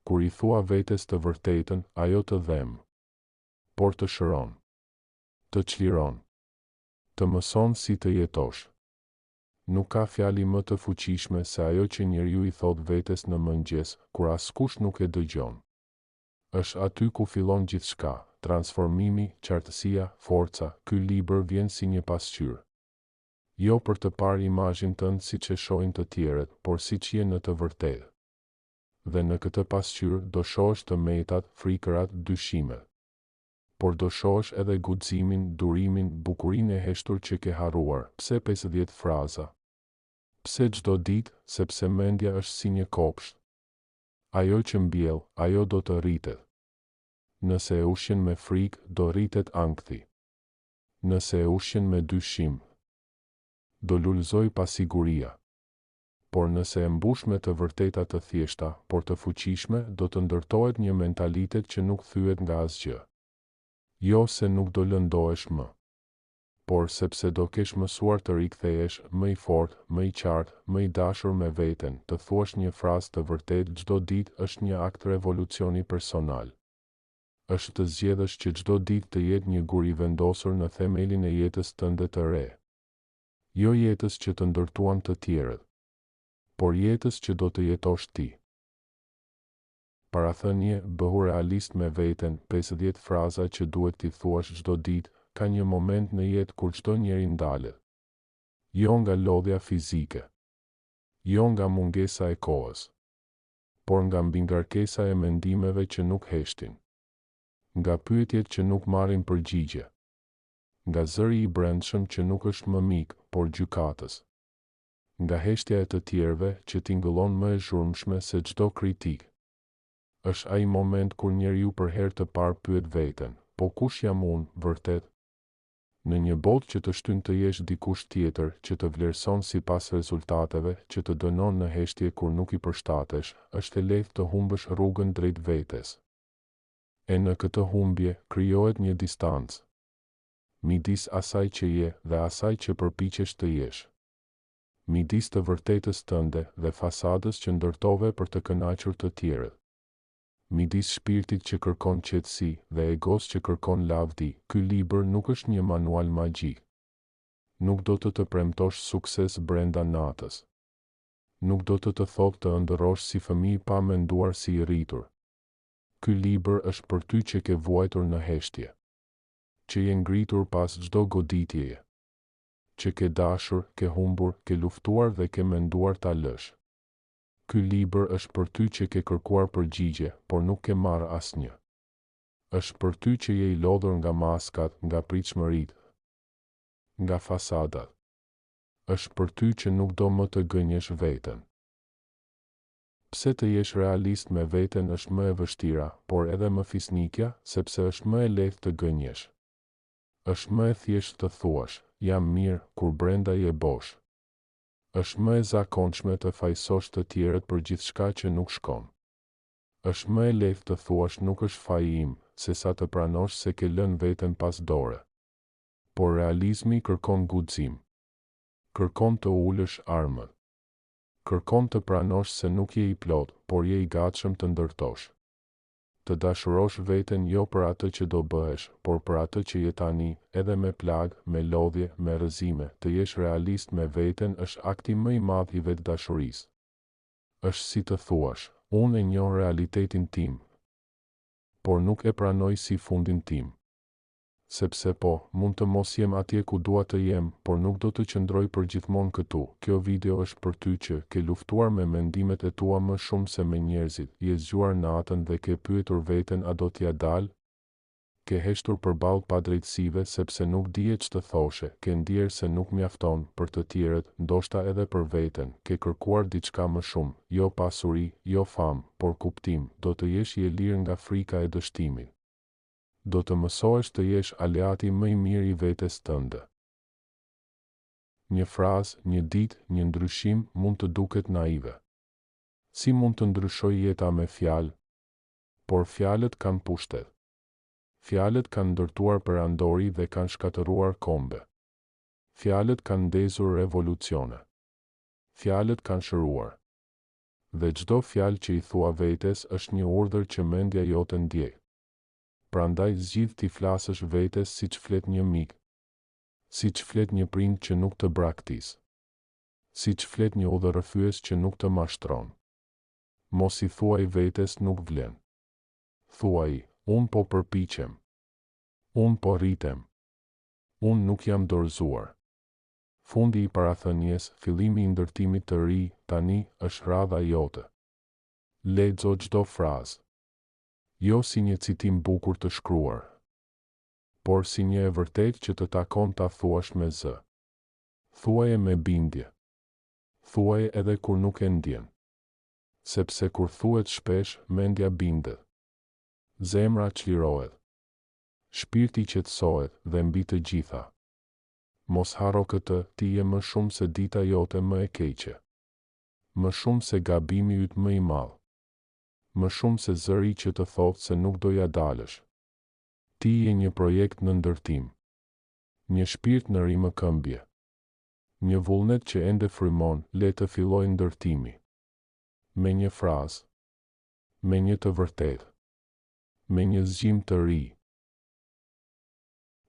kur i thua vetes të vërtetën, ajo të dhem, por të shëron, të çliron, të mëson si të jetosh. Nuk ka fjali më të fuqishme se ajo që njeriu i thot vetes në mëngjes, kur askush nuk e dëgjon. Është aty ku fillon gjithçka, transformimi, qartësia, forca. Ky libër vjen si një pasqyrë. Jo për të parë imazhin tënd siç e shohin të tjerët, por siç je në të vërtetë. Dhe në këtë pasqyrë do shohësh të metat, frikërat, dyshimet. Por do shohësh edhe guximin, durimin, bukurinë e heshtur që ke harruar. Pse 50 fraza? Pse çdo ditë? Sepse mendja është si një kopsht. Ajo që mbjell, ajo do të rritet. Nëse e ushqen me frikë, do rritet ankthi. Nëse e ushqen me dyshim, do lulëzoj pasiguria. Por nëse e mbush me të vërteta të thjeshta, por të fuqishme, do të ndërtohet një mentalitet që nuk thyet nga asgjë. Jo se nuk do lëndohesh më, por sepse do kesh mësuar të rikthehesh më i fortë, më i qartë, më i dashur me veten. Të thuash një frazë të vërtetë çdo ditë është një akt revolucioni personal. Është të zgjedhësh që çdo ditë të jetë një gur i vendosur në themelin e jetës tënde të re. Jo jetës që të ndërtuan të tjerët, por jetës që do të jetosh ti. Parathënie, bëhu realist me veten. 50 fraza që duhet t'i thuash çdo ditë. Ka një moment në jetë kur çdo njeri ndalet. Jo nga lodhja fizike, jo nga mungesa e kohës, por nga mbingarkesa e mendimeve që nuk heshtin, nga pyetjet që nuk marrin përgjigje, nga zëri i brendshëm që nuk është më mik, por gjykatës, nga heshtja e të tjerëve që tingëllon më e zhurmshme se çdo kritik. Është ai moment kur njeriu për herë të parë pyet veten, po kush jam unë, vërtet? Në një botë që të shtyn të jesh dikush tjetër, që të vlerëson sipas rezultateve, që të dënon në heshtje kur nuk i përshtatesh, është e lehtë të humbësh rrugën drejt vetes. E në këtë humbje krijohet një distancë midis asaj që je dhe asaj që përpiqesh të jesh. Midis të vërtetës tënde dhe fasadës që ndërtove për të kënaqur të tjerët. Midis shpirtit që kërkon qetësi dhe egos që kërkon lavdi. Ky libër nuk është një manual magjik. Nuk do të premtosh sukses brenda natës. Nuk do të thotë të ëndërrosh si fëmijë pa menduar si i rritur. Ky libër është për ty që ke vuajtur në heshtje, që je ngritur pas çdo goditjeje, që ke dashur, ke humbur, ke luftuar dhe ke menduar ta lësh. Ky libër është për ty që ke kërkuar përgjigje, por nuk ke marrë asnjë. Është për ty që je i lodhur nga maskat, nga pritshmëritë, nga fasadat. Është për ty që nuk do më të gënjesh veten. Pse të jesh realist me veten është më e vështira, por edhe më fisnikja, sepse është më e lehtë të gënjesh. Është më e thjeshtë të thuash, jam mirë, kur brenda je bosh. Është më e zakonshme të fajsosh të tjerët për gjithçka që nuk shkon. Është më e lehtë të thuash nuk është faji im, sesa të pranosh se ke lënë veten pas dore. Por realizmi kërkon guxim. Kërkon të ulësh armët. Kërkon të pranosh se nuk je i plot, por je i gatshëm të ndërtosh. Të dashurosh veten jo për atë që do bëhesh, por për atë që je tani, edhe me plagë, me lodhje, me rrëzime. Të jesh realist me veten është akti më i madh i vetdashurisë. Është si të thuash, unë e njoh realitetin tim, por nuk e pranoj si fundin tim. Sepse po, mund të mos jem atje ku dua të jem, por nuk do të qëndroj përgjithmonë këtu. Kjo video është për ty që ke luftuar me mendimet e tua më shumë se me njerëzit, je zgjuar natën dhe ke pyetur veten a do t'ja dal? Ke heshtur përballë padrejtësive sepse nuk dije ç'të thoshe, ke ndier se nuk mjafton për të tjerët, ndoshta edhe për veten, ke kërkuar diçka më shumë, jo pasuri, jo famë, por kuptim. Do të jesh i lirë nga frika e dështimit. Do të mësohesh të jesh aleati më i mirë i vetes tënde. Një frazë, një ditë, një ndryshim mund të duket naive. Si mund të ndryshoj jeta me fjalë? Por fjalët kanë pushtet. Fjalët kanë ndërtuar perandori dhe kanë shkatëruar kombe. Fjalët kanë ndezur revolucione. Fjalët kanë shëruar. dhe çdo fjalë që i thua vetes është një urdhër që mendja jote ndjej. Prandaj zgjidh t'i flasësh vetes siç flet një mik, siç flet një prind që nuk të braktis, siç flet një udhërrëfyes që nuk të mashtron. Mos i thuaj vetes nuk vlen. Thuaj, unë po përpiqem. Unë po rritem. Unë nuk jam dorëzuar. Fundi i parathënies, fillimi i ndërtimit të ri, tani është radha jote. Lexo çdo frazë. Jo si një citim bukur të shkruar, por si një e vërtet që të takon ta thuash me zë. Thuaje me bindje. Thuaje edhe kur nuk e ndjen. Sepse kur thuhet shpesh, mendja bindet. Zemra çlirohet. Shpirti qetësohet dhe mbi të gjitha. Mos harro këtë, ti je më shumë se dita jote më e keqe. Më shumë se gabimi yt më i madh. Më shumë se zëri që të thotë se nuk doja dalësh. Ti je një projekt në ndërtim. Një shpirt në rimëkëmbje. Një vullnet që ende frymon, le të fillojë ndërtimi. Me një frazë. Me një të vërtetë. Me një zgjim të ri.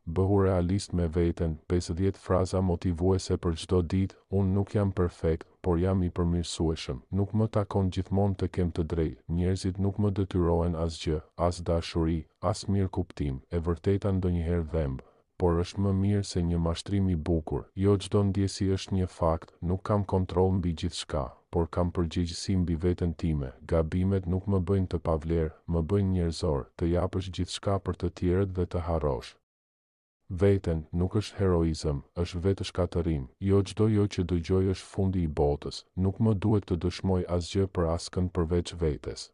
Bëhu realist me veten, 50 fraza motivuese për çdo ditë. Unë nuk jam perfekt, por jam i përmirësueshëm. Nuk më takon gjithmonë të kem të drejtë. Njerëzit nuk më detyrohen asgjë, as dashuri, as mirëkuptim. E vërteta ndonjëherë dhemb, por është më mirë se një mashtrim i bukur. Jo çdo ndjesi është një fakt. Nuk kam kontroll mbi gjithçka, por kam përgjegjësi mbi veten time. Gabimet nuk më bëjnë të pavlerë, më bëjnë njerëzor. Të japësh gjithçka për të tjerët dhe të harrosh veten nuk është heroizëm, është vetëshkatërim. Jo çdo jo që dëgjoj është fundi i botës. Nuk më duhet të dëshmoj asgjë për askën përveç vetes.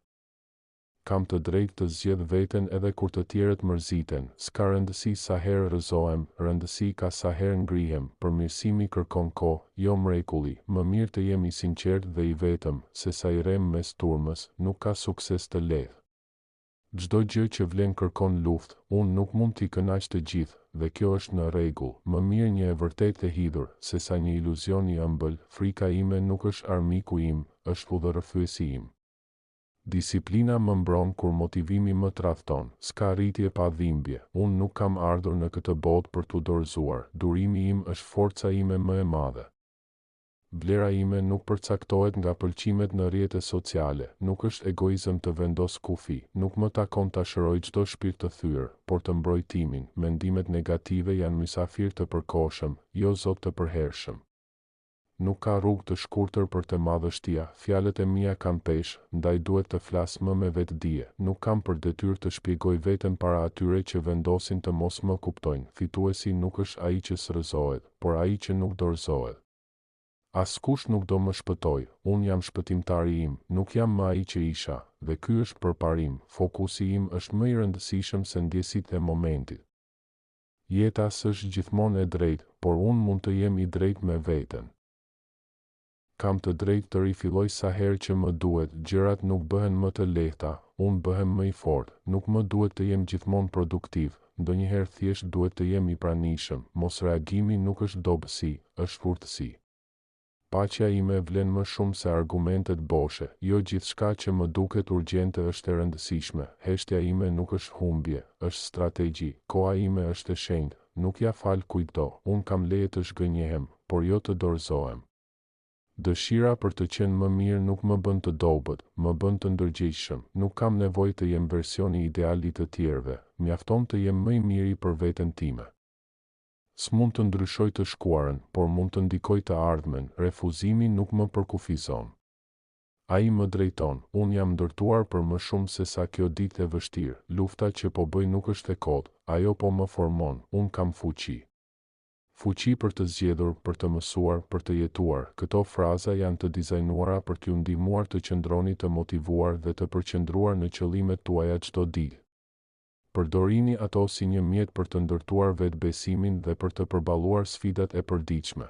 Kam të drejtë të zgjedh veten edhe kur të tjerët mërziten. S'ka rëndësi sa herë rrëzohem, rëndësi ka sa herë ngrihem. Përmirësimi kërkon kohë, jo mrekulli. Më mirë të jem i sinqert dhe i vetëm, se sa i rem mes turmës. Nuk ka sukses të lehtë. Çdo gjë që vlen kërkon luftë. Unë nuk mund t'i kënaq të gjithë, dhe kjo është në rregull. Më mirë një e vërtetë e hidhur, se sa një iluzion i ëmbël. Frika ime nuk është armiku im, është udhërrëfyesi im. Disiplina më mbron kur motivimi më tradhton. S'ka rritje pa dhimbje. Unë nuk kam ardhur në këtë botë për t'u dorëzuar. Durimi im është forca ime më e madhe. Vlera ime nuk përcaktohet nga pëlqimet në rrjetet sociale. Nuk është egoizëm të vendos kufi. Nuk më takon ta shëroj çdo shpirt të thyrë, por të mbroj timin. Mendimet negative janë mysafir të përkohshëm, jo zot të përhershëm. Nuk ka rrugë të shkurtër për të madhështia. Fjalët e mia kanë peshë, ndaj duhet të flas më me vetdije. Nuk kam për detyrë të shpjegoj veten para atyre që vendosin të mos më kuptojnë. Fituesi nuk është ai që s'rrëzohet, por ai që nuk dorëzohet. Askush nuk do më shpëtoj, unë jam shpëtimtari im, nuk jam më ai që isha, dhe ky është përparim. Fokusi im është më i rëndësishëm se ndjesitë e momentit. Jeta s'është gjithmonë e drejtë, por unë mund të jem i drejtë me veten. Kam të drejtë të rifilloj sa herë që më duhet. Gjërat nuk bëhen më të lehta, unë bëhem më i fortë. Nuk më duhet të jem gjithmonë produktiv, ndonjëherë thjesht duhet të jem i pranishëm. Mos reagimi nuk është dobësi, është urtësi. Paqja ime vlen më shumë se argumentet boshe. Jo gjithçka që më duket urgjente është e rëndësishme. Heshtja ime nuk është humbje, është strategji. Koha ime është e shenjtë, nuk ja fal kujtdo. Unë kam leje të zhgënjehem, por jo të dorëzohem. Dëshira për të qenë më mirë nuk më bën të dobët, më bën të ndërgjegjshëm. Nuk kam nevojë të jem versioni ideal i të tjerëve. Mjafton të jem më i miri për veten time. S'mund të ndryshoj të shkuarën, por mund të ndikoj të ardhmen. Refuzimi nuk më përkufizon. Ai më drejton. Unë jam ndërtuar për më shumë se sa kjo ditë e vështirë. Lufta që po bëj nuk është e kotë, ajo po më formon. Unë kam fuqi. Fuqi për të zgjedhur, për të mësuar, për të jetuar. Këto fraza janë të dizajnuara për t'ju ndihmuar të qëndroni të motivuar dhe të përqendruar në qëllimet tuaja çdo ditë. Përdorini ato si një mjet për të ndërtuar vetbesimin dhe për të përballuar sfidat e përditshme.